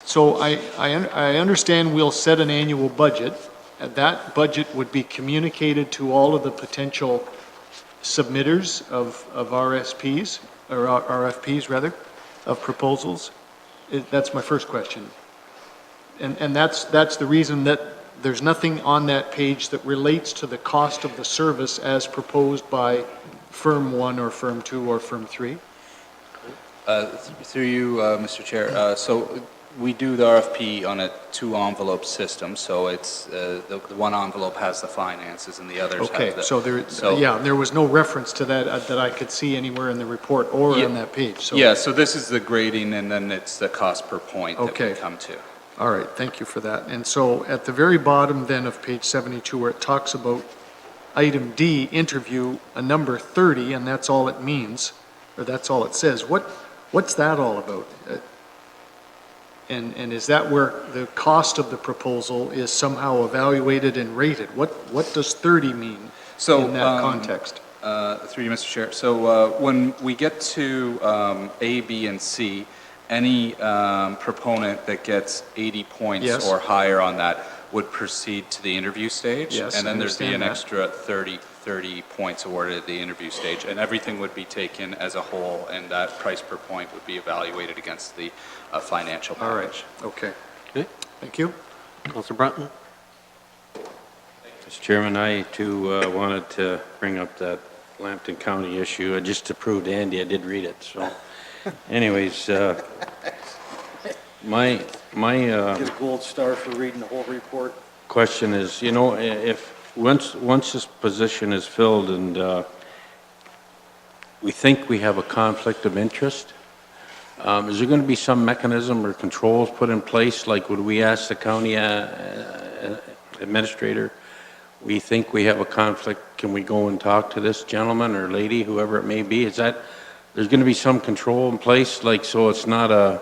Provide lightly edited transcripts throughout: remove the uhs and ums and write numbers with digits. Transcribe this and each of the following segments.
So I understand we'll set an annual budget, and that budget would be communicated to all of the potential submitters of RSPs, or RFPs rather, of proposals. That's my first question. And that's the reason that there's nothing on that page that relates to the cost of the service as proposed by firm 1 or firm 2 or firm 3. Through you, Mr. Chair. So we do the RFP on a 2-envelope system. So it's the one envelope has the finances and the others have the... So there was no reference to that that I could see anywhere in the report or on that page. So. Yeah, so this is the grading, and then it's the cost per point that we come to. All right, thank you for that. And so at the very bottom then of page 72, where it talks about item D, interview, a number 30, and that's all it means, or that's all it says. What's that all about? And is that where the cost of the proposal is somehow evaluated and rated? What does 30 mean in that context? Through you, Mr. Chair. So when we get to A, B, and C, any proponent that gets 80 points or higher on that would proceed to the interview stage. Yes, and then there'd be an extra 30 points awarded at the interview stage, and everything would be taken as a whole, and that price per point would be evaluated against the financial package. All right, okay. Thank you. Councillor Brunton. Mr. Chairman, I too wanted to bring up that Lambton County issue, just to prove to Andy I did read it. So, anyways, my Get a gold star for reading the whole report. question is, you know, if once this position is filled and we think we have a conflict of interest, is there going to be some mechanism or controls put in place? Like, would we ask the county administrator, we think we have a conflict, can we go and talk to this gentleman or lady, whoever it may be? Is that, there's going to be some control in place, like, so it's not a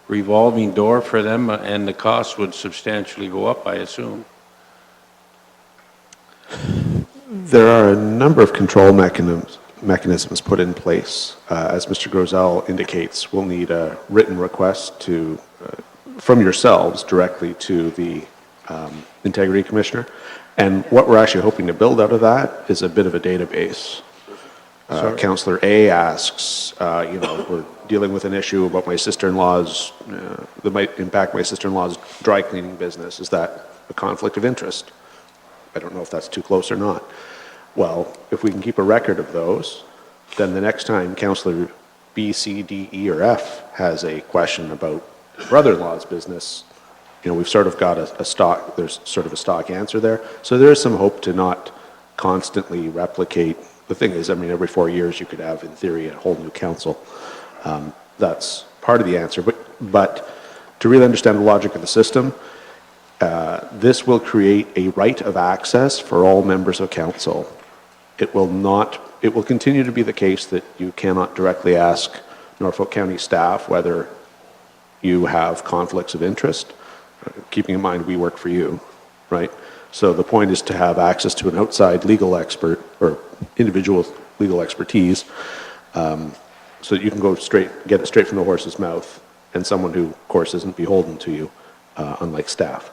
revolving door for them, and the cost would substantially go up, I assume? There are a number of control mechanisms put in place. As Mr. Grosel indicates, we'll need a written request from yourselves directly to the Integrity Commissioner. And what we're actually hoping to build out of that is a bit of a database. Councillor A asks, we're dealing with an issue about my sister-in-law's, that might impact my sister-in-law's dry cleaning business. Is that a conflict of interest? I don't know if that's too close or not. Well, if we can keep a record of those, then the next time Councillor B, C, D, E, or F has a question about brother-in-law's business, we've sort of got a stock, there's sort of a stock answer there. So there is some hope to not constantly replicate. The thing is, I mean, every 4 years you could have, in theory, a whole new council. That's part of the answer. But to really understand the logic of the system, this will create a right of access for all members of council. It will continue to be the case that you cannot directly ask Norfolk County staff whether you have conflicts of interest, keeping in mind we work for you, right? So the point is to have access to an outside legal expert or individual legal expertise, so that you can get it straight from the horse's mouth, and someone who, of course, isn't beholden to you, unlike staff.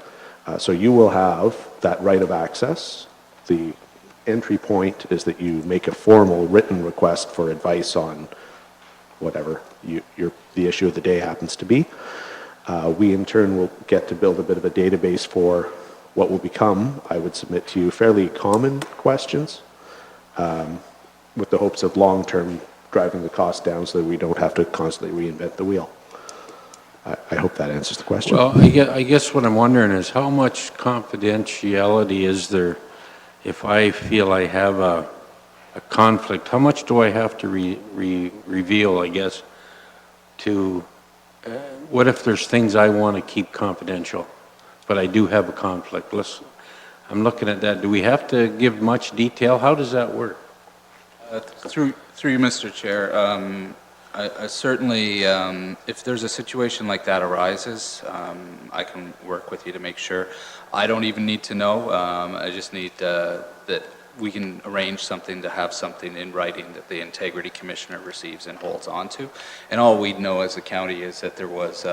So you will have that right of access. The entry point is that you make a formal written request for advice on whatever the issue of the day happens to be. We in turn will get to build a bit of a database for what will become, I would submit to you, fairly common questions, with the hopes of long-term driving the cost down so that we don't have to constantly reinvent the wheel. I hope that answers the question. Well, I guess what I'm wondering is how much confidentiality is there if I feel I have a conflict? How much do I have to reveal, I guess, to, what if there's things I want to keep confidential, but I do have a conflict? Listen, I'm looking at that. Do we have to give much detail? How does that work? Through you, Mr. Chair, I certainly, if there's a situation like that arises, I can work with you to make sure. I don't even need to know. I just need that we can arrange something to have something in writing that the Integrity Commissioner receives and holds on to. And all we'd know as a county is that there was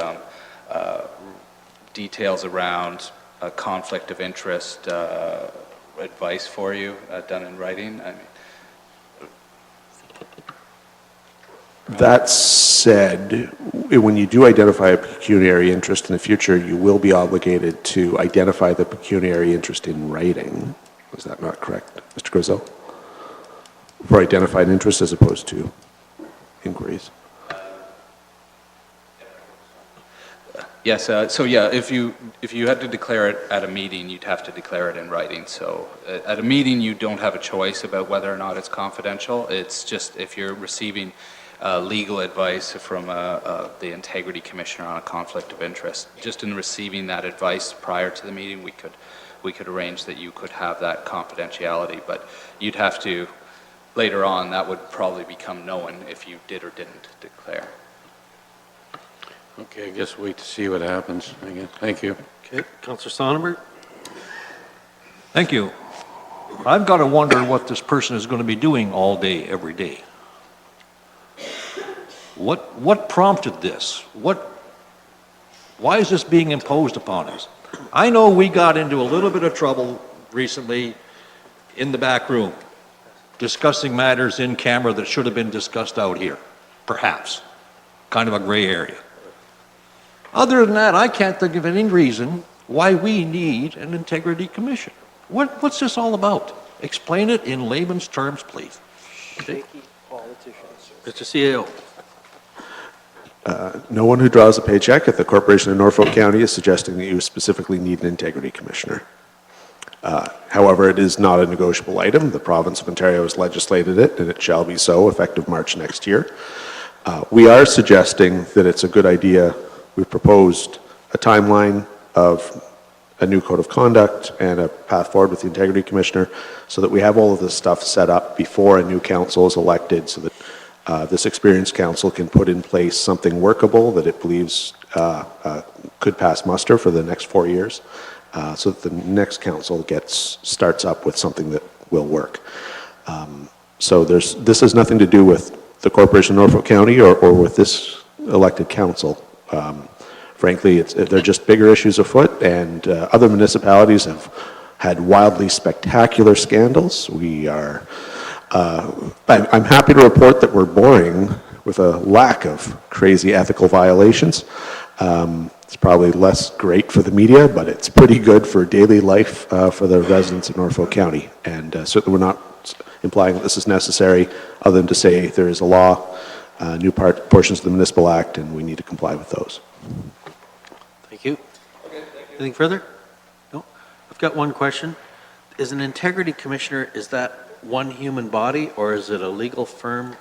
details around a conflict of interest advice for you done in writing. I mean, That said, when you do identify a pecuniary interest in the future, you will be obligated to identify the pecuniary interest in writing. Is that not correct, Mr. Grizel? For identified interest as opposed to inquiries. yes, so yeah, if you had to declare it at a meeting, you'd have to declare it in writing. So at a meeting, you don't have a choice about whether or not it's confidential. It's just if you're receiving legal advice from the Integrity Commissioner on a conflict of interest. Just in receiving that advice prior to the meeting, we could arrange that you could have that confidentiality, but you'd have to, later on, that would probably become known if you did or didn't declare. Okay, I guess wait to see what happens. Again, thank you. Okay, Councillor Sonnenberg? Thank you. I've got to wonder what this person is going to be doing all day, every day. What prompted this? Why is this being imposed upon us? I know we got into a little bit of trouble recently in the back room, discussing matters in camera that should have been discussed out here, perhaps. Kind of a gray area. Other than that, I can't think of any reason why we need an integrity commission. What's this all about? Explain it in layman's terms, please. Okay. Mr. CAO. No one who draws a paycheck at the Corporation of Norfolk County is suggesting that you specifically need an integrity commissioner. However, it is not a negotiable item. The province of Ontario has legislated it, and it shall be so effective March next year. We are suggesting that it's a good idea. We've proposed a timeline of a new code of conduct and a path forward with the integrity commissioner so that we have all of this stuff set up before a new council is elected so that this experienced council can put in place something workable that it believes could pass muster for the next 4 years, so that the next council starts up with something that will work. So this has nothing to do with the Corporation of Norfolk County or with this elected council. Frankly, they're just bigger issues afoot, and other municipalities have had wildly spectacular scandals. I'm happy to report that we're boring with a lack of crazy ethical violations. It's probably less great for the media, but it's pretty good for daily life for the residents of Norfolk County. And certainly we're not implying that this is necessary, other than to say there is a law, new portions of the Municipal Act, and we need to comply with those. Thank you. Anything further? No? I've got one question. Is an integrity commissioner, is that one human body or is it a legal firm?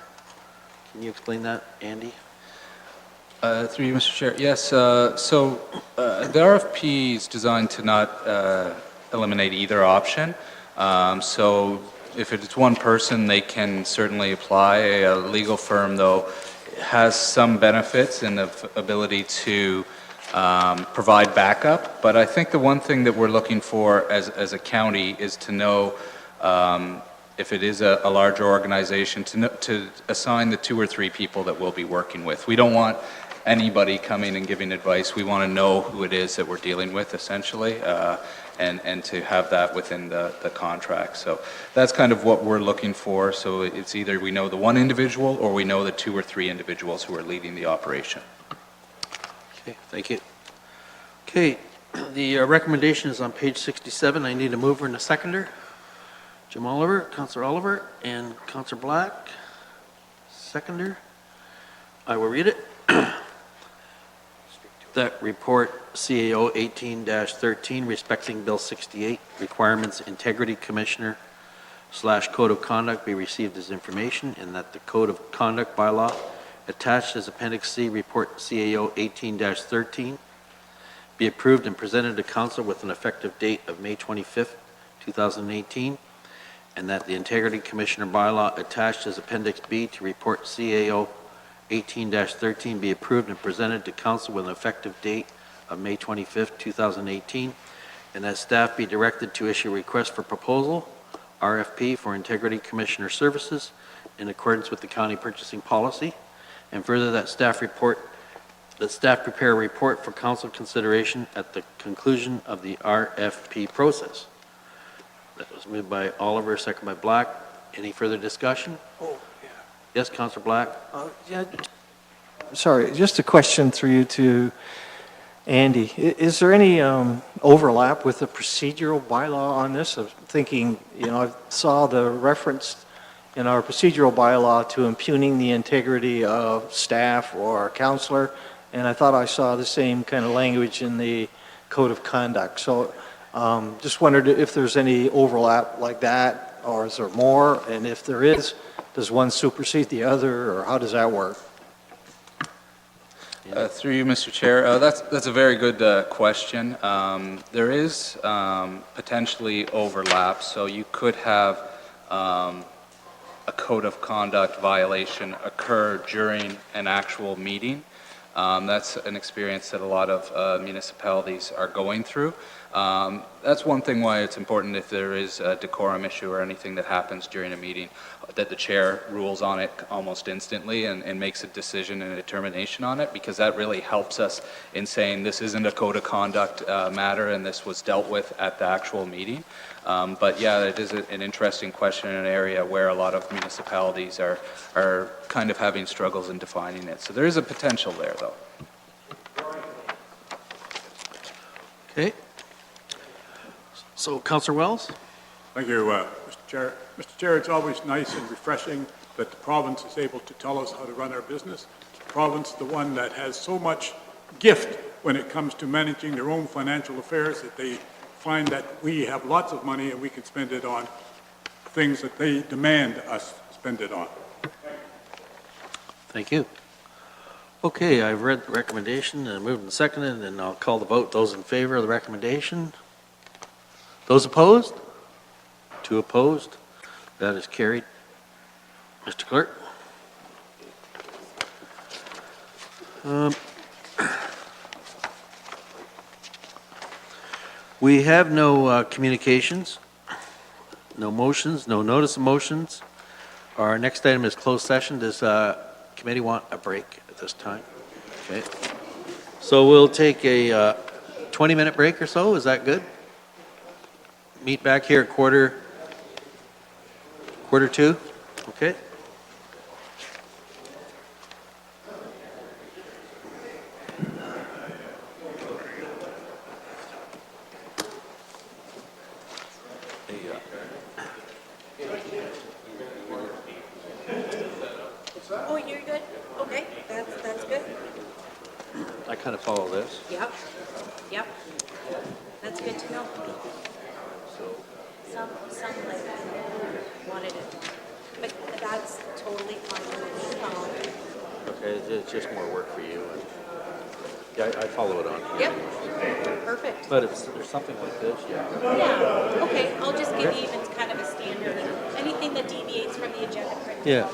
Can you explain that, Andy? Through you, Mr. Chair. Yes, so the RFP is designed to not eliminate either option. So if it's one person, they can certainly apply. A legal firm, though, has some benefits in the ability to provide backup. But I think the one thing that we're looking for as a county is to know if it is a larger organization, to assign the 2 or 3 people that we'll be working with. We don't want anybody coming and giving advice. We want to know who it is that we're dealing with, essentially, and to have that within the contract. So that's kind of what we're looking for. So it's either we know the one individual or we know the 2 or 3 individuals who are leading the operation. Okay, thank you. Okay, the recommendation is on page 67. I need a mover and a seconder. Jim Oliver, Councillor Oliver, and Councillor Black. Seconder. I will read it. That report CAO 18-13 respecting Bill 68 requirements integrity commissioner / code of conduct be received as information, and that the code of conduct bylaw attached as Appendix C report CAO 18-13 be approved and presented to council with an effective date of May 25th, 2018, and that the integrity commissioner bylaw attached as Appendix B to report CAO 18-13 be approved and presented to council with an effective date of May 25th, 2018, and that staff be directed to issue a request for proposal, RFP, for integrity commissioner services in accordance with the county purchasing policy, and further that staff report the staff prepare a report for council consideration at the conclusion of the RFP process. That was moved by Oliver, second by Black. Any further discussion? Oh, yeah. Yes, Councillor Black? Yeah, sorry, just a question through you to Andy. Is there any overlap with the procedural bylaw on this? I'm thinking, I saw the reference in our procedural bylaw to impugning the integrity of staff or counselor, and I thought I saw the same kind of language in the code of conduct. So just wondered if there's any overlap like that, or is there more? And if there is, does one supersede the other, or how does that work? Through you, Mr. Chair, that's a very good question. There is potentially overlap, so you could have a code of conduct violation occur during an actual meeting. That's an experience that a lot of municipalities are going through. That's one thing why it's important, if there is a decorum issue or anything that happens during a meeting, that the chair rules on it almost instantly and makes a decision and a determination on it, because that really helps us in saying this isn't a code of conduct matter and this was dealt with at the actual meeting. But yeah, it is an interesting question in an area where a lot of municipalities are kind of having struggles in defining it. So there is a potential there, though. Okay. So, Councillor Wells? Thank you, Mr. Chair. Mr. Chair, it's always nice and refreshing that the province is able to tell us how to run our business. The province, the one that has so much gift when it comes to managing their own financial affairs, that they find that we have lots of money and we can spend it on things that they demand us spend it on. Thank you. Okay, I've read the recommendation and moved and seconded, and I'll call the vote. Those in favor of the recommendation? Those opposed? 2 opposed. That is carried. Mr. Clerk? We have no communications, no motions, no notice of motions. Our next item is closed session. Does committee want a break at this time? Okay. So we'll take a 20-minute break or so. Is that good? Meet back here at quarter 2. Okay. Oh, you're good? Okay, that's good. I kind of follow this. Yep, yep. That's good to know. Some like wanted it, but that's totally fine. Okay, it's just more work for you. And yeah, I follow it on here. Yep, perfect. But if there's something like this, yeah. Yeah, okay, I'll just give you even kind of a standard. Anything that deviates from the agenda. Yeah.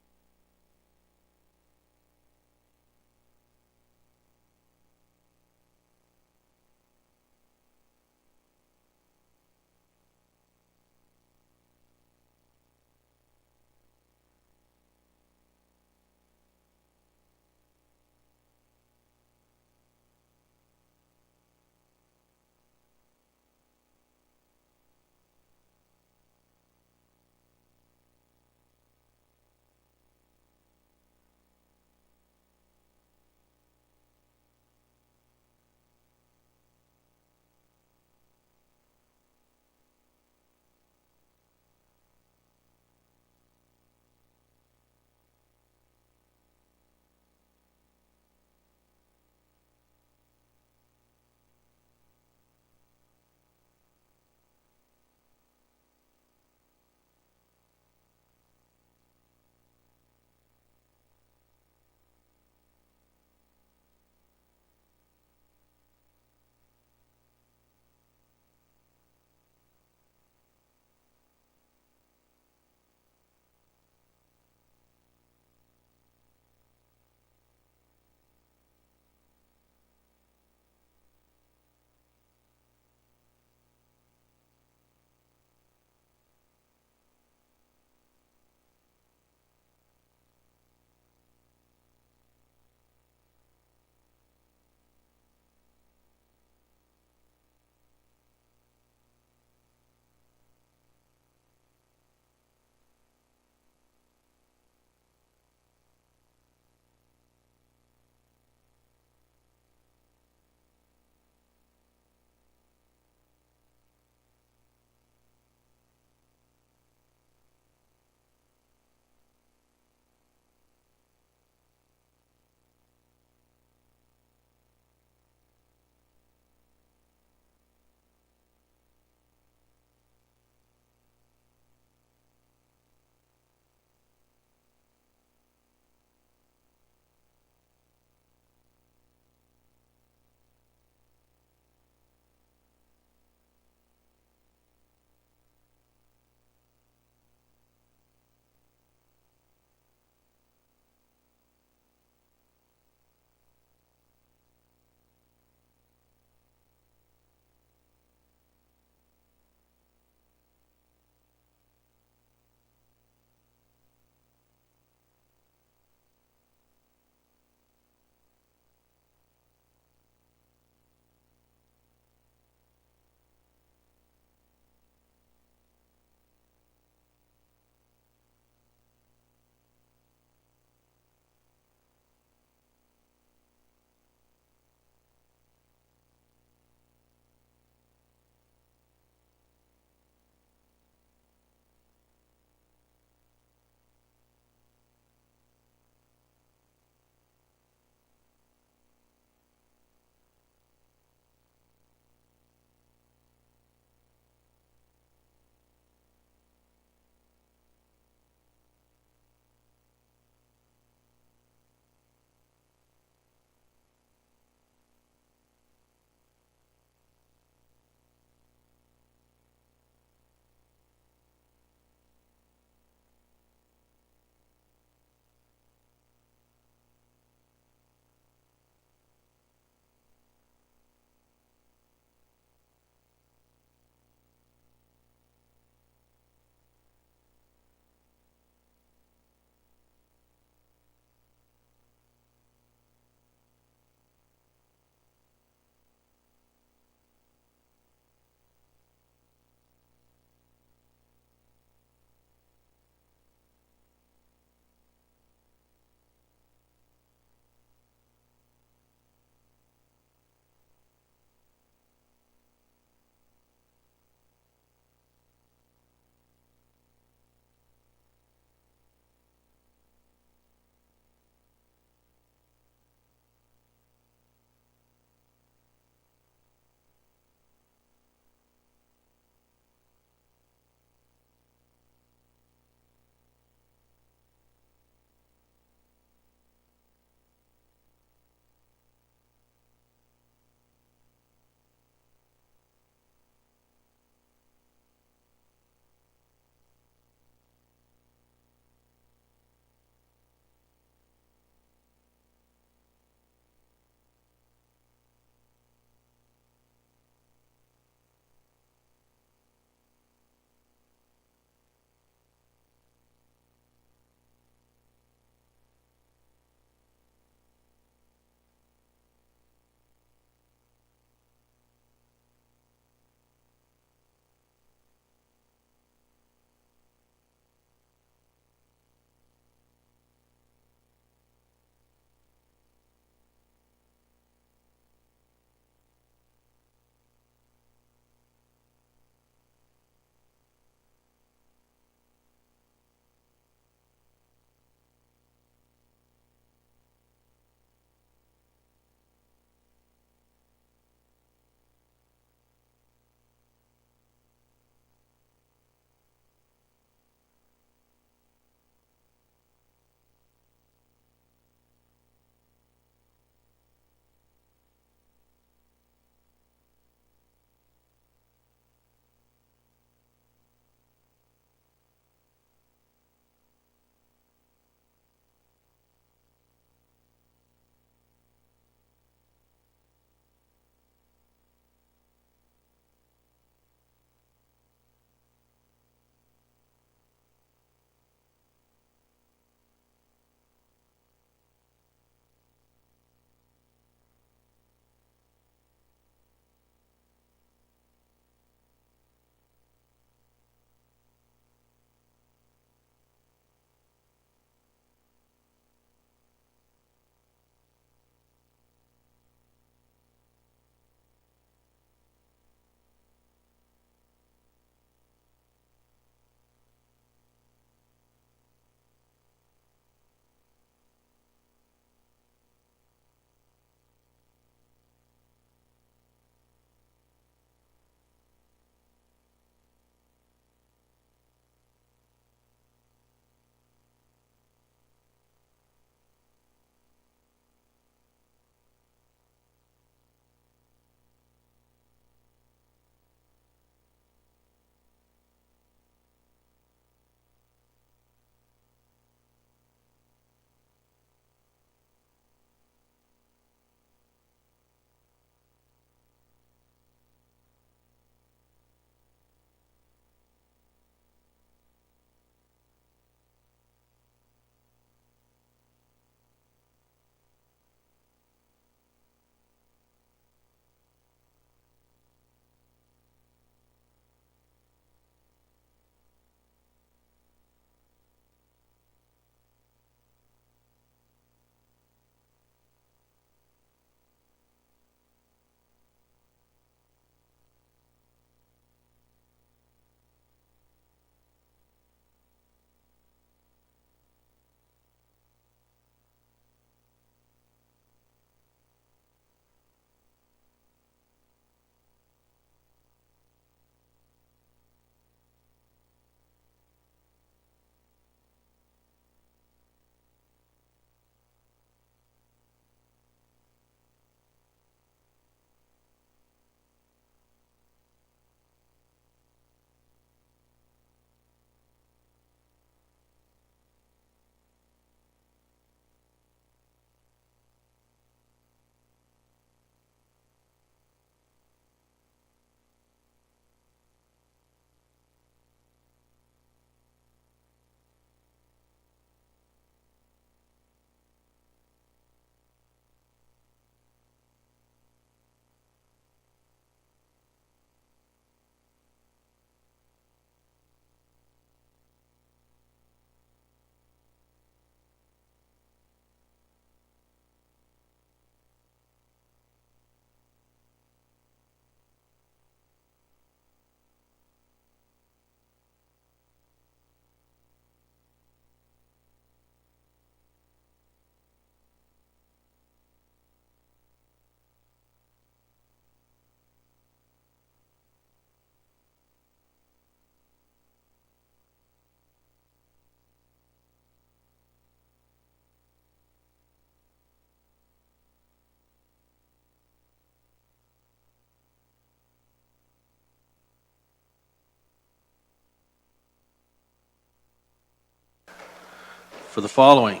for the following.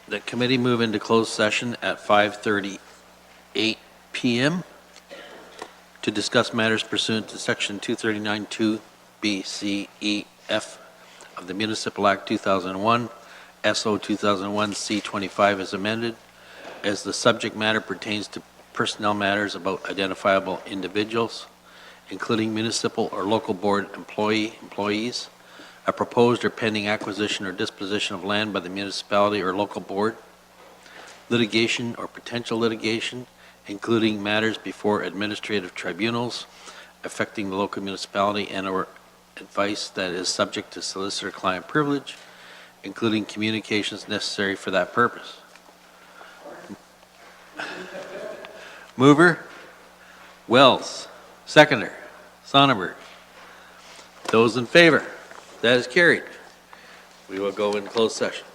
The committee move into closed session at 5:38 PM to discuss matters pursuant to Section 239(2) C, E, F of the Municipal Act 2001, SO 2001 C25 as amended, as the subject matter pertains to personnel matters about identifiable individuals, including municipal or local board employees, a proposed or pending acquisition or disposition of land by the municipality or local board, litigation or potential litigation, including matters before administrative tribunals affecting the local municipality and/or advice that is subject to solicitor-client privilege, including communications necessary for that purpose. Mover, Wells. Seconder, Sonnenberg. Those in favor? That is carried. We will go in closed session.